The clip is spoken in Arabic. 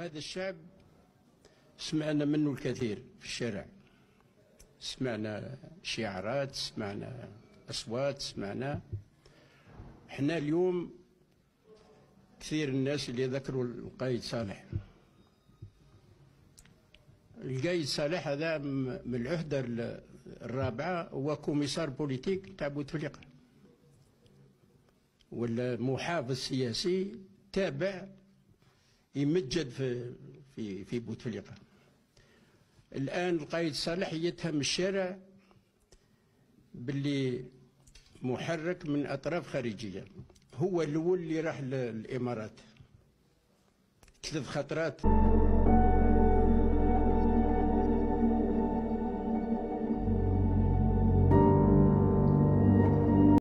وهذا الشعب سمعنا منه الكثير في الشارع، سمعنا شعارات، سمعنا أصوات، سمعنا. احنا اليوم كثير الناس اللي ذكروا القايد صالح. القايد صالح هذا من العهدة الرابعة هو كوميسار بوليتيك تاع بوتفليقة، ولا محافظ سياسي تابع يمجد في بوتفليقة. الآن القايد صالح يتهم الشارع باللي محرك من أطراف خارجية. هو الأول اللي راح للإمارات 3 خطرات.